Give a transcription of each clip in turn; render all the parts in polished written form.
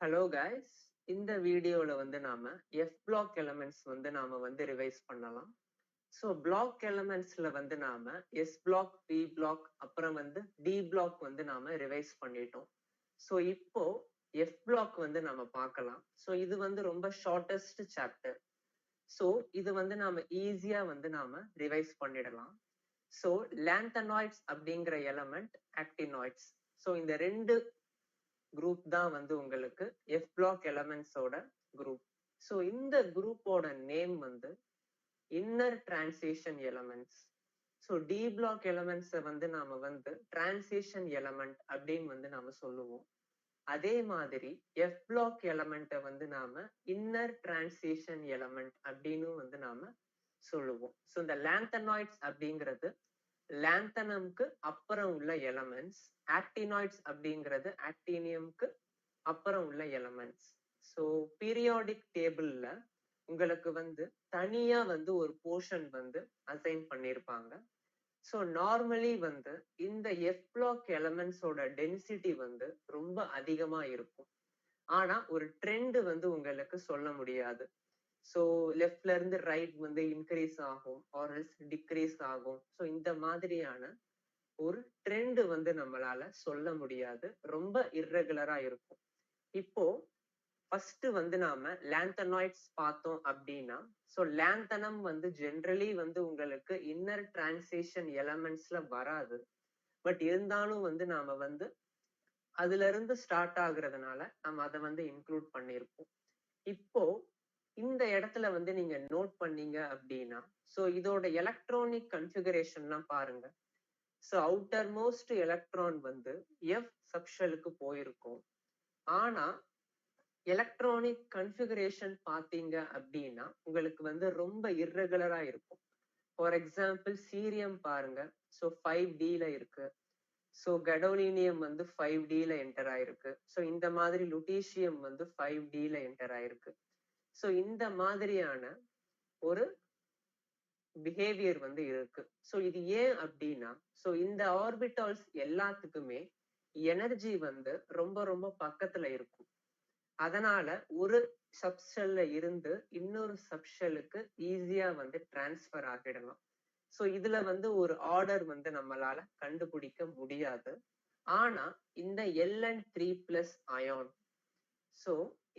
Hello guys, இந்த வீடியோல வந்து நாம எஃப் பிளாக் எலமெண்ட்ஸ் வந்து நாம வந்து ரிவைஸ் பண்ணலாம். ஸோ பிளாக் எலமெண்ட்ஸ்ல வந்து நாம எஸ் பிளாக், பி பிளாக், அப்புறம் வந்து டி பிளாக் வந்து நாம ரிவைஸ் பண்ணிட்டோம். ஸோ இப்போ எஃப் பிளாக் வந்து நாம பார்க்கலாம். ஸோ இது வந்து ரொம்ப ஷார்டஸ்ட் சாப்டர். ஸோ இது வந்து நாம ஈஸியா வந்து நாம ரிவைஸ் பண்ணிடலாம். ஸோ லாந்தனாய்ட்ஸ் அப்படிங்கிற எலமெண்ட், ஆக்டினாய்ட்ஸ். ஸோ இந்த ரெண்டு குரூப் தான் வந்து உங்களுக்கு எஃப் பிளாக் எலமெண்ட்ஸோட குரூப். ஸோ இந்த குரூப்போட நேம் வந்து inner transition elements. So D block எலமெண்ட்ஸை வந்து நாம வந்து டிரான்சிஷன் எலமெண்ட் அப்படின்னு வந்து நாம சொல்லுவோம். அதே மாதிரி எஃப் பிளாக் எலமெண்ட்டை வந்து நாம இன்னர் டிரான்சிஷன் எலமெண்ட் அப்படின்னு வந்து நாம சொல்லுவோம். ஸோ இந்த லாந்தனாய்ட்ஸ் அப்படிங்கிறது லாந்தனம்க்கு அப்புறம் உள்ள எலமெண்ட்ஸ், ஆக்டினாய்ட்ஸ் அப்படிங்கிறது ஆக்டினியம்க்கு அப்புறம் உள்ள எலமெண்ட்ஸ். ஸோ பீரியாடிக் டேபிள்ல உங்களுக்கு வந்து தனியா வந்து ஒரு போர்ஷன் வந்து அசைன் பண்ணியிருப்பாங்க. ஸோ நார்மலி வந்து இந்த எஃப் பிளாக் எலமெண்ட்ஸோட டென்சிட்டி வந்து ரொம்ப அதிகமா இருக்கும். ஆனா ஒரு ட்ரெண்ட் வந்து உங்களுக்கு சொல்ல முடியாது. ஸோ லெஃப்ட்ல இருந்து ரைட் வந்து இன்க்ரீஸ் ஆகும் ஆர் எல்ஸ் டிக்ரீஸ் ஆகும். ஸோ இந்த மாதிரியான ஒரு ட்ரெண்ட் வந்து நம்மளால சொல்ல முடியாது, ரொம்ப இர்ரெகுலரா இருக்கும். இப்போ ஃபர்ஸ்ட் வந்து நாம லாந்தனாய்ட்ஸ் பார்த்தோம் அப்படின்னா, ஸோ லாந்தனம் வந்து ஜென்ரலி வந்து உங்களுக்கு இன்னர் டிரான்சிஷன் எலமெண்ட்ஸ்ல வராது. பட் இருந்தாலும் வந்து நாம வந்து அதுல இருந்து ஸ்டார்ட் ஆகுறதுனால நம்ம அதை வந்து இன்க்ளூட் பண்ணியிருப்போம். இப்போ இந்த இடத்துல வந்து நீங்க நோட் பண்ணீங்க அப்படின்னா, ஸோ இதோட எலக்ட்ரானிக் கன்ஃபிகரேஷன்லாம் பாருங்க. ஸோ அவுட்டர் மோஸ்ட் எலக்ட்ரான் வந்து எஃப் சப்ஷெலுக்கு போயிருக்கும். ஆனா எலக்ட்ரானிக் கன்ஃபிகரேஷன் பார்த்தீங்க அப்படின்னா உங்களுக்கு வந்து ரொம்ப இர்ரெகுலரா இருக்கும். ஃபார் எக்ஸாம்பிள் சீரியம் பாருங்க. ஸோ 5D இருக்கு. ஸோ கடோலினியம் வந்து 5D என்டர் ஆயிருக்கு. ஸோ இந்த மாதிரி லுட்டீசியம் வந்து 5D என்டர் ஆயிருக்கு. ஸோ இந்த மாதிரியான ஒரு பிஹேவியர் வந்து இருக்கு. ஸோ இது ஏன் அப்படின்னா, ஸோ இந்த ஆர்பிட்டால்ஸ் எல்லாத்துக்குமே எனர்ஜி வந்து ரொம்ப ரொம்ப பக்கத்துல இருக்கும். அதனால ஒரு சப்ஷெல்ல இருந்து இன்னொரு சப்ஷெலுக்கு ஈஸியா வந்து டிரான்ஸ்பர் ஆகிடலாம். ஸோ இதுல வந்து ஒரு ஆர்டர் வந்து நம்மளால கண்டுபிடிக்க முடியாது. ஆனா இந்த Ln3+ அயான், ஸோ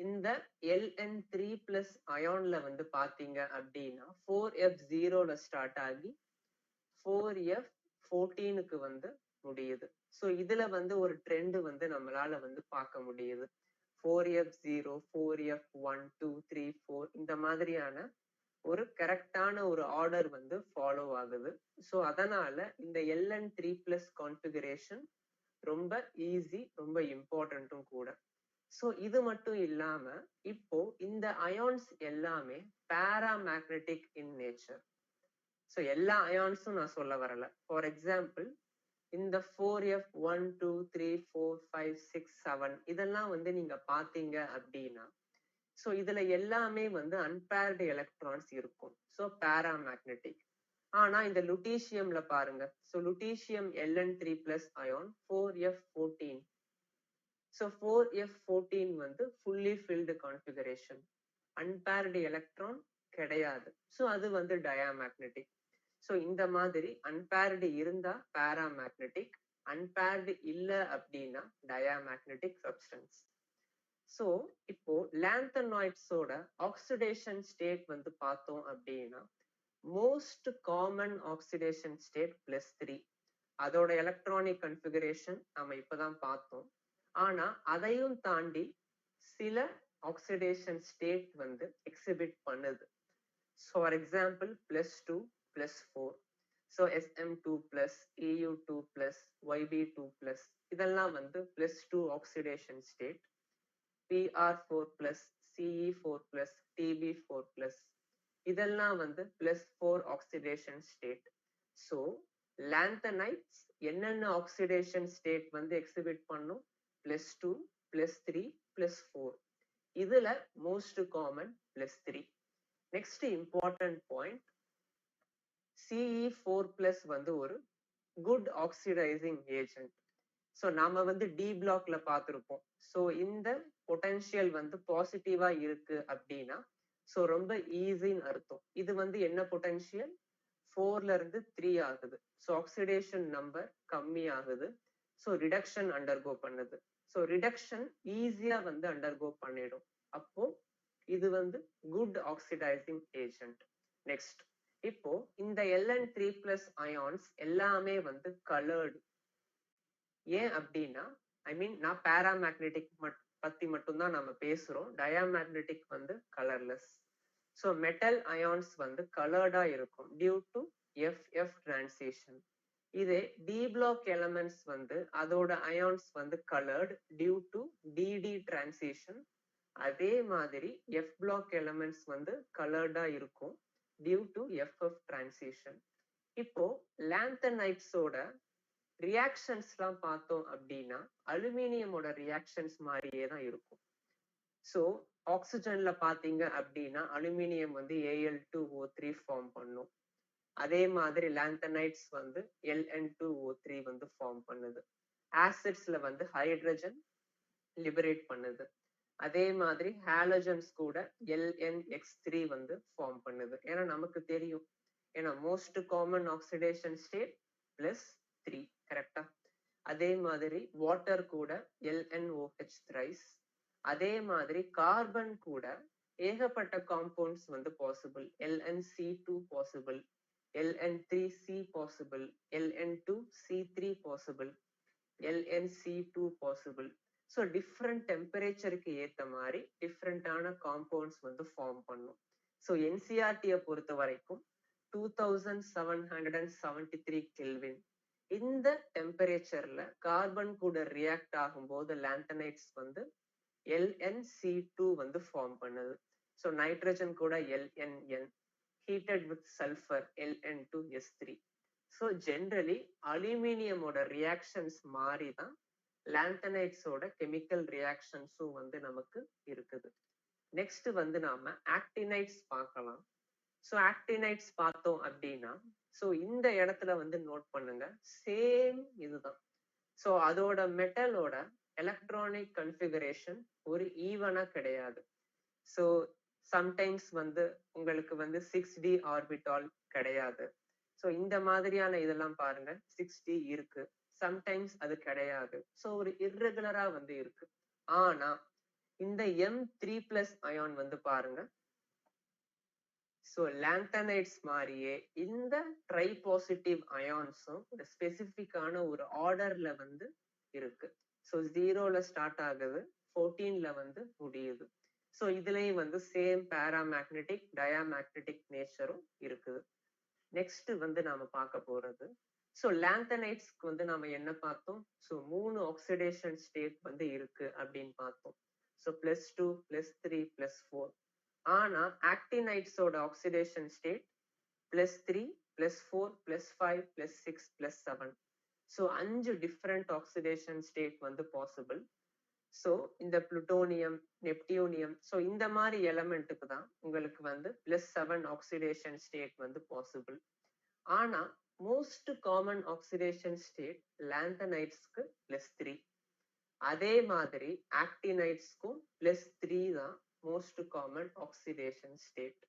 இந்த Ln3+ அயான்ல வந்து பாத்தீங்க அப்படின்னா 4f0ல ஸ்டார்ட் ஆகி 4f14க்கு வந்து முடியுது. ஸோ இதுல வந்து ஒரு ட்ரெண்ட் வந்து நம்மளால வந்து பார்க்க முடியுது. 4f0, 4f1, 2, 3, 4 இந்த மாதிரியான ஒரு கரெக்டான ஒரு ஆர்டர் வந்து ஃபாலோ ஆகுது. ஸோ அதனால இந்த Ln3+ கான்ஃபிகரேஷன் ரொம்ப ஈஸி, ரொம்ப இம்பார்ட்டன்ட்டும் கூட. ஸோ இது மட்டும் இல்லாம இப்போ இந்த அயான்ஸ் எல்லாமே பாராமேக்னெட்டிக் இன் நேச்சர். ஸோ எல்லா அயான்ஸும் நான் சொல்ல வரல. ஃபார் எக்ஸாம்பிள் இந்த 4f1, 2, 3, 4, 5, 6, 7 இதெல்லாம் வந்து நீங்க பாத்தீங்க அப்படின்னா, ஸோ இதுல எல்லாமே வந்து அன்பேர்டு எலக்ட்ரான்ஸ் இருக்கும். ஸோ பாராமேக்னெட்டிக். ஆனா இந்த லுட்டீசியம்ல பாருங்க. So lutetium Ln3+ ion 4f14. So 4f14 வந்து fully filled configuration. Unpaired electron கிடையாது. ஸோ அது வந்து டயாமேக்னெட்டிக். ஸோ இந்த மாதிரி அன்பேர்டு இருந்தா பாராமேக்னெட்டிக், அன்பேர்டு இல்ல அப்படின்னா டயாமேக்னெட்டிக் சப்ஸ்டன்ஸ். ஸோ இப்போ லாந்தனாய்ட்ஸோட ஆக்சிடேஷன் ஸ்டேட் வந்து பார்த்தோம் அப்படின்னா, மோஸ்ட் காமன் ஆக்சிடேஷன் ஸ்டேட் +3. அதோட எலக்ட்ரானிக் கன்ஃபிகரேஷன் நம்ம இப்பதான் பார்த்தோம். ஆனா அதையும் தாண்டி சில ஆக்சிடேஷன் ஸ்டேட் வந்து எக்ஸிபிட் பண்ணுது. For example +2, +4. So Sm2+, Eu2+, Yb2+, இதெல்லாம் வந்து +2 oxidation state. Pr4+, Ce4+, Tb4+, இதெல்லாம் வந்து +4 ஆக்சிடேஷன் ஸ்டேட். ஸோ லாந்தனைட்ஸ் என்னென்ன ஆக்சிடேஷன் ஸ்டேட் வந்து எக்ஸிபிட் பண்ணும்? +2, +3, +4. இதுல most common +3. Next important point, Ce4+ வந்து ஒரு குட் ஆக்சிடைசிங் ஏஜென்ட். ஸோ நாம வந்து டி பிளாக்ல பார்த்திருப்போம். ஸோ இந்த பொட்டன்ஷியல் வந்து பாசிட்டிவா இருக்கு அப்படின்னா ஸோ ரொம்ப ஈஸின்னு அர்த்தம். இது வந்து என்ன பொட்டன்ஷியல் 4ல இருந்து 3 ஆகுது. ஸோ ஆக்சிடேஷன் நம்பர் கம்மி ஆகுது. ஸோ ரிடக்ஷன் அண்டர்கோ பண்ணுது. ஸோ ரிடக்ஷன் ஈஸியா வந்து அண்டர்கோ பண்ணிடும். அப்போ இது வந்து குட் ஆக்சிடைசிங் ஏஜென்ட். நெக்ஸ்ட், இப்போ இந்த Ln3+ அயான்ஸ் எல்லாமே வந்து கலர்டு. ஏன் அப்படின்னா நான் பேராமேக்னெட்டிக் பத்தி மட்டும்தான் நம்ம பேசுறோம். டயாமேக்னெட்டிக் வந்து கலர்லெஸ். ஸோ மெட்டல் அயான்ஸ் வந்து கலர்டா இருக்கும் டியூ டு FF டிரான்சிஷன். இதே டி பிளாக் எலமெண்ட்ஸ் வந்து அதோட அயான்ஸ் வந்து coloured due to DD transition. அதே மாதிரி F பிளாக் எலமெண்ட்ஸ் வந்து கலர்டா இருக்கும் டியூ டு FF டிரான்சிஷன். இப்போ லாந்தனைட்ஸோட ரியாக்ஷன்ஸ்லாம் பார்த்தோம் அப்படின்னா அலுமினியமோட ரியாக்ஷன்ஸ் மாதிரியே தான் இருக்கும். ஸோ ஆக்சிஜன்ல பாத்தீங்க அப்படின்னா அலுமினியம் வந்து Al2O3 ஃபார்ம் பண்ணும். அதே மாதிரி லாந்தனைட்ஸ் வந்து Ln2O3 வந்து ஃபார்ம் பண்ணுது. ஆசிட்ஸ்ல வந்து ஹைட்ரஜன் லிபரேட் பண்ணுது. அதே மாதிரி ஹாலஜன்ஸ் கூட Lnx3 வந்து ஃபார்ம் பண்ணுது. ஏன்னா நமக்கு தெரியும், ஏன்னா மோஸ்ட் காமன் ஆக்சிடேஷன் ஸ்டேட் +3, கரெக்டா? அதே மாதிரி வாட்டர் கூட LnOH thrice. அதே மாதிரி கார்பன் கூட ஏகப்பட்ட காம்பவுண்ட்ஸ் வந்து possible. LnC2 possible, Ln3C possible, Ln2C3 possible, LnC2 possible. So different டெம்பரேச்சருக்கு ஏத்த மாதிரி டிஃப்ரெண்டான காம்பவுண்ட்ஸ் வந்து ஃபார்ம் பண்ணும். ஸோ NCERT-யை பொறுத்த வரைக்கும் 2773 கெல்வின் இந்த டெம்பரேச்சர்ல கார்பன் கூட ரியாக்ட் ஆகும்போது லாந்தனைட்ஸ் வந்து LnC2 வந்து ஃபார்ம் பண்ணுது. ஸோ நைட்ரஜன் கூட Lnn, heated with sulphur Ln2S3. So generally அலுமினியமோட ரியாக்ஷன்ஸ் மாதிரி தான் லாந்தனைட்ஸோட கெமிக்கல் ரியாக்ஷன்ஸும் வந்து நமக்கு இருக்குது. நெக்ஸ்ட் வந்து நாம ஆக்டினைட்ஸ் பார்க்கலாம். ஸோ ஆக்டினைட்ஸ் பார்த்தோம் அப்படின்னா ஸோ இந்த இடத்துல வந்து நோட் பண்ணுங்க, சேம் இதுதான். ஸோ அதோட மெட்டலோட எலக்ட்ரானிக் கன்ஃபிகரேஷன் ஒரு ஈவனா கிடையாது. ஸோ சம்டைம்ஸ் வந்து உங்களுக்கு வந்து 6d ஆர்பிட்டால் கிடையாது. ஸோ இந்த மாதிரியான இதெல்லாம் பாருங்க, 6d இருக்கு, சம்டைம்ஸ் அது கிடையாது. ஸோ ஒரு இர்ரெகுலரா வந்து இருக்கு. ஆனா இந்த M3+ அயான் வந்து பாருங்க, ஸோ லாந்தனைட்ஸ் மாதிரியே இந்த ட்ரை பாசிட்டிவ் அயான்ஸும் ஒரு ஸ்பெசிஃபிக்கான ஒரு ஆர்டர்ல வந்து இருக்கு. ஸோ 0ல ஸ்டார்ட் ஆகுது, 14ல வந்து முடியுது. ஸோ இதுலயும் வந்து சேம் பேராமேக்னெட்டிக் டயாமேக்னெட்டிக் நேச்சரும் இருக்குது. நெக்ஸ்ட் வந்து நாம பார்க்க போறது, ஸோ லாந்தனைட்ஸ்க்கு வந்து நாம என்ன பார்த்தோம், ஸோ 3 ஆக்சிடேஷன் ஸ்டேட் வந்து இருக்கு அப்படின்னு பார்த்தோம். ஸோ +2, +3, +4. ஆனா ஆக்டினைட்ஸோட oxidation state +3, +4, +5, +6, +7. So 5 different oxidation state வந்து பாசிபிள். ஸோ இந்த புளுட்டோனியம், நெப்டியூனியம், ஸோ இந்த மாதிரி எலமெண்ட்டுக்கு தான் உங்களுக்கு வந்து +7 ஆக்சிடேஷன் ஸ்டேட் வந்து பாசிபிள். ஆனா மோஸ்ட் காமன் ஆக்சிடேஷன் ஸ்டேட் லாந்தனைட்ஸ்க்கு +3. அதே மாதிரி ஆக்டினைட்ஸ்க்கும் +3 தான் மோஸ்ட் காமன் ஆக்சிடேஷன் ஸ்டேட்.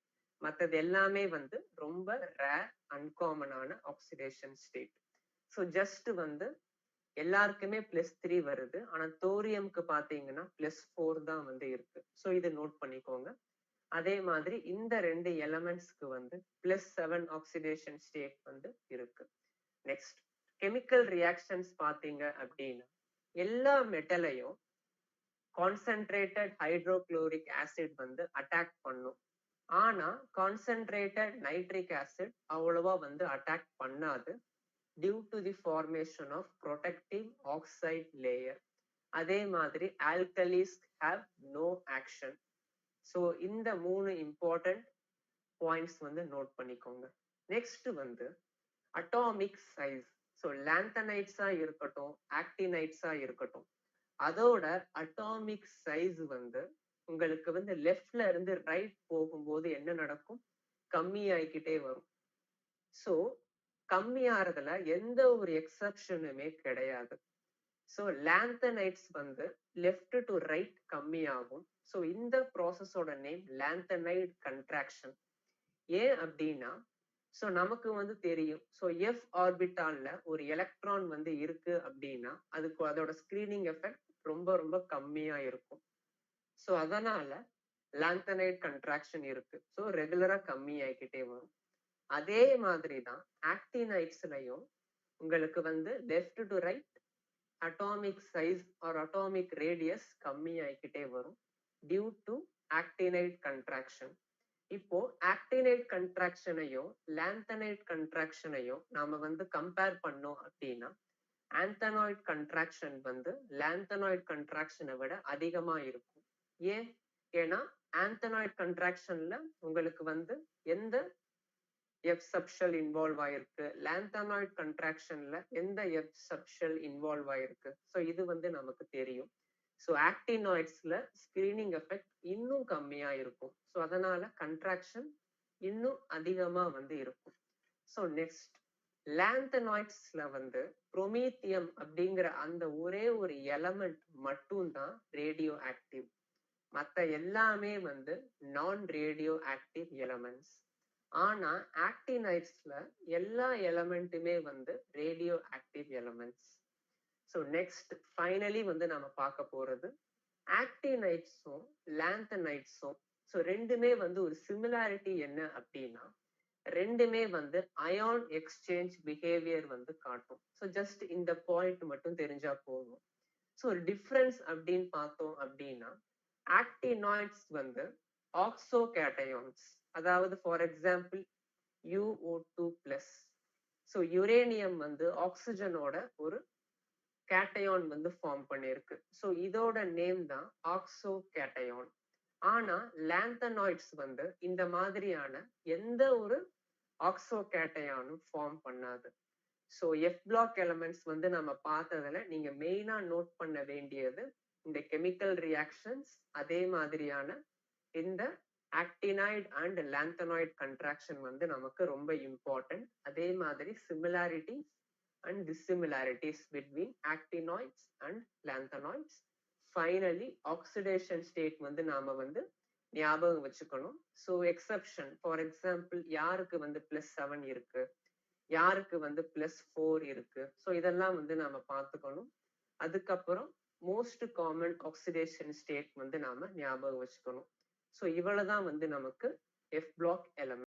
மற்றது எல்லாமே வந்து ரொம்ப ரேர் அன்காமனான ஆக்சிடேஷன் ஸ்டேட். ஸோ ஜஸ்ட் வந்து எல்லாருக்குமே +3 வருது, ஆனா தோரியம்க்கு பாத்தீங்கன்னா +4 தான் வந்து இருக்கு. ஸோ இது நோட் பண்ணிக்கோங்க. அதே மாதிரி இந்த 2 எலமெண்ட்ஸ்க்கு வந்து +7 ஆக்சிடேஷன் ஸ்டேட் வந்து இருக்கு. நெக்ஸ்ட் கெமிக்கல் ரியாக்ஷன்ஸ் பாத்தீங்க அப்படின்னா எல்லா மெட்டலையும் கான்சென்ட்ரேட்டட் ஹைட்ரோகுளோரிக் ஆசிட் வந்து அட்டாக் பண்ணும். ஆனா கான்சென்ட்ரேட்டட் நைட்ரிக் ஆசிட் அவ்வளவா வந்து அட்டாக் பண்ணாது due to the formation of protective oxide layer. அதே மாதிரி alkalis have no action. So இந்த 3 important points வந்து நோட் பண்ணிக்கோங்க. நெக்ஸ்ட் வந்து அட்டாமிக் சைஸ். ஸோ லாந்தனைட்ஸா இருக்கட்டும், ஆக்டினைட்ஸா இருக்கட்டும், அதோட அட்டாமிக் சைஸ் வந்து உங்களுக்கு வந்து லெஃப்ட்ல இருந்து ரைட் போகும்போது என்ன நடக்கும், கம்மி ஆகிக்கிட்டே வரும். ஸோ கம்மியாறதுல எந்த ஒரு எக்ஸப்ஷனுமே கிடையாது. ஸோ லாந்தனைட்ஸ் வந்து லெஃப்ட் டு ரைட் கம்மியாகும். ஸோ இந்த ப்ராசஸோட நேம் லாந்தனைட் கன்ட்ராக்ஷன். ஏன் அப்படின்னா ஸோ நமக்கு வந்து தெரியும். ஸோ எஃப் ஆர்பிட்டால்ல ஒரு எலக்ட்ரான் வந்து இருக்கு அப்படின்னா அதுக்கு அதோட ஸ்கிரீனிங் எஃபெக்ட் ரொம்ப ரொம்ப கம்மியா இருக்கும். ஸோ அதனால லாந்தனைட் கன்ட்ராக்ஷன் இருக்கு. ஸோ ரெகுலரா கம்மி ஆகிக்கிட்டே வரும். அதே மாதிரி தான் ஆக்டினைட்ஸ்லயும் உங்களுக்கு வந்து left to right atomic size or atomic radius கம்மி ஆகிக்கிட்டே வரும் டியூ டு ஆக்டினைட் கன்ட்ராக்ஷன். இப்போ ஆக்டினைட் கன்ட்ராக்ஷனையும் லாந்தனைட் கன்ட்ராக்ஷனையும் நாம வந்து கம்பேர் பண்ணோம் அப்படின்னா ஆந்தனாய்ட் கன்ட்ராக்ஷன் வந்து லாந்தனாய்ட் கன்ட்ராக்ஷனை விட அதிகமா இருக்கும். ஏன்? ஏன்னா ஆந்தனாய்ட் கன்ட்ராக்ஷன்ல உங்களுக்கு வந்து எந்த எஃப் சப்ஷெல் இன்வால்வ் ஆயிருக்கு, லாந்தனாய்ட் கன்ட்ராக்ஷன்ல எந்த எஃப் சப்ஷெல் இன்வால்வ் ஆயிருக்கு. ஸோ இது வந்து நமக்கு தெரியும். ஸோ ஆக்டினாய்ட்ஸ்ல ஸ்கிரீனிங் எஃபெக்ட் இன்னும் கம்மியா இருக்கும். ஸோ அதனால கன்ட்ராக்ஷன் இன்னும் அதிகமா வந்து இருக்கும். ஸோ நெக்ஸ்ட் லாந்தனாய்ட்ஸ்ல வந்து புரோமீத்தியம் அப்படிங்கிற அந்த ஒரே ஒரு எலமெண்ட் மட்டும்தான் ரேடியோ ஆக்டிவ். மற்ற எல்லாமே வந்து நான் ரேடியோ ஆக்டிவ் எலமெண்ட்ஸ். ஆனா ஆக்டினைட்ஸ்ல எல்லா எலமெண்ட்டுமே வந்து radio active elements. So next finally வந்து நம்ம பார்க்க போறது ஆக்டினைட்ஸும் லாந்தனைட்ஸும். ஸோ ரெண்டுமே வந்து ஒரு சிமிலாரிட்டி என்ன அப்படின்னா ரெண்டுமே வந்து அயான் எக்ஸ்சேஞ்ச் பிஹேவியர் வந்து காட்டும். ஸோ ஜஸ்ட் இந்த பாயிண்ட் மட்டும் தெரிஞ்சா போதும். ஸோ ஒரு டிஃப்ரென்ஸ் அப்படின்னு பார்த்தோம் அப்படின்னா ஆக்டினாய்ட்ஸ் வந்து ஆக்சோ கேட்டயான்ஸ், அதாவது for example UO2+. So uranium வந்து ஆக்சிஜனோட ஒரு கேட்டயான் வந்து ஃபார்ம் பண்ணிருக்கு. ஸோ இதோட நேம் தான் ஆக்சோ கேட்டயான். ஆனா லாந்தனாய்ட்ஸ் வந்து இந்த மாதிரியான எந்த ஒரு ஆக்சோ கேட்டயானும் ஃபார்ம் பண்ணாது. ஸோ எஃப் பிளாக் எலமெண்ட்ஸ் வந்து நம்ம பார்த்ததுல நீங்க மெயினா நோட் பண்ண வேண்டியது இந்த கெமிக்கல் ரியாக்ஷன்ஸ், அதே மாதிரியான இந்த ஆக்டினைட் அண்ட் லாந்தனாய்ட் கன்ட்ராக்ஷன் வந்து நமக்கு ரொம்ப இம்பார்ட்டன்ட். அதே மாதிரி similarities and dissimilarities between actinoids and lanthanoids. Finally oxidation state வந்து நாம வந்து ஞாபகம் வச்சுக்கணும். ஸோ எக்ஸப்ஷன் ஃபார் எக்ஸாம்பிள் யாருக்கு வந்து +7 இருக்கு, யாருக்கு வந்து +4 இருக்கு. ஸோ இதெல்லாம் வந்து நாம பார்த்துக்கணும். அதுக்கப்புறம் மோஸ்ட் காமன் ஆக்சிடேஷன் ஸ்டேட் வந்து நாம ஞாபகம் வச்சுக்கணும். ஸோ இவ்வளவுதான் வந்து நமக்கு எஃப் பிளாக் எலமெண்ட்.